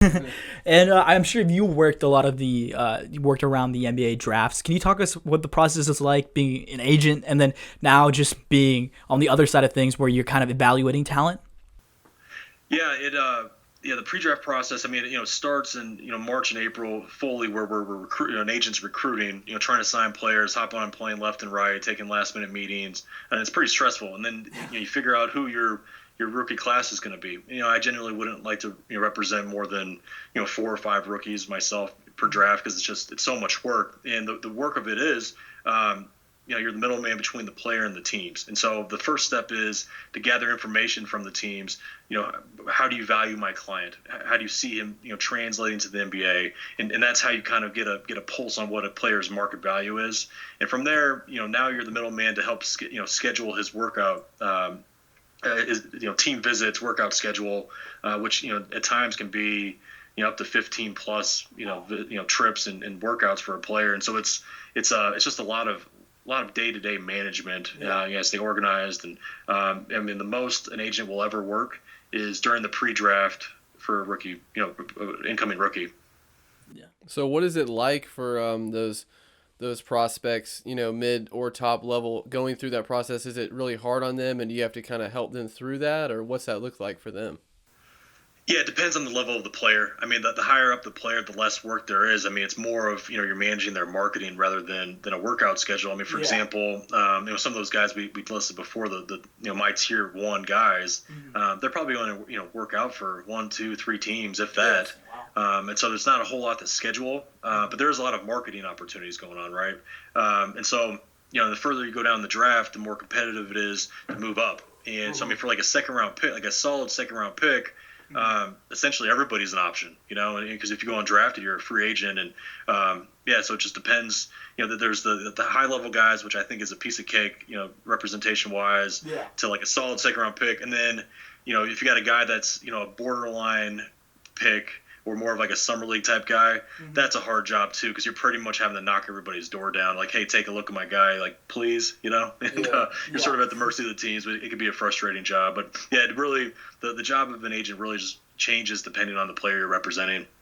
And I'm sure you worked a lot of the you worked around the NBA drafts. Can you talk us what the process is like being an agent, and then now just being on the other side of things where you're kind of evaluating talent? Yeah, the pre-draft process. I mean, starts in March and April fully, where we're recruiting, an agent's recruiting, trying to sign players, hop on a plane left and right, taking last-minute meetings, and it's pretty stressful. And then you figure out who your rookie class is going to be. I generally wouldn't like to represent more than 4 or 5 rookies myself per draft, because it's so much work, and the work of it is. You're the middleman between the player and the teams. And so the first step is to gather information from the teams. How do you value my client? How do you see him, translating to the NBA? And that's how you kind of get a pulse on what a player's market value is. And from there, now you're the middleman to help, schedule his workout, his, team visits, workout schedule, which, at times can be, up to 15 plus, trips and workouts for a player. And so it's just a lot of day-to-day management. Stay organized, and I mean, the most an agent will ever work is during the pre-draft for a rookie, incoming rookie. Yeah. So what is it like for those prospects, mid or top level, going through that process? Is it really hard on them, and do you have to kind of help them through that, or what's that look like for them? Yeah, it depends on the level of the player. I mean, the higher up the player, the less work there is. I mean, it's more of you're managing their marketing rather than a workout schedule. I mean, for Yeah. example, some of those guys we listed before, the my tier 1 guys, they're probably going to work out for 1, 2, 3 teams if that. Yes. Wow. And so there's not a whole lot to schedule, but there's a lot of marketing opportunities going on, right? And so the further you go down the draft, the more competitive it is to move up. And so I mean, for like a second round pick, like a solid second round pick, essentially everybody's an option, because if you go undrafted, you're a free agent, and so it just depends. That there's the high level guys, which I think is a piece of cake, representation wise, Yeah. to like a solid second round pick, and then if you got a guy that's a borderline pick, or more of like a summer league type guy, that's a hard job too, because you're pretty much having to knock everybody's door down. Like, hey, take a look at my guy, like, please, and you're Yeah. sort of at the mercy of the teams, but it can be a frustrating job. But yeah, it really, the job of an agent really just changes depending on the player you're representing.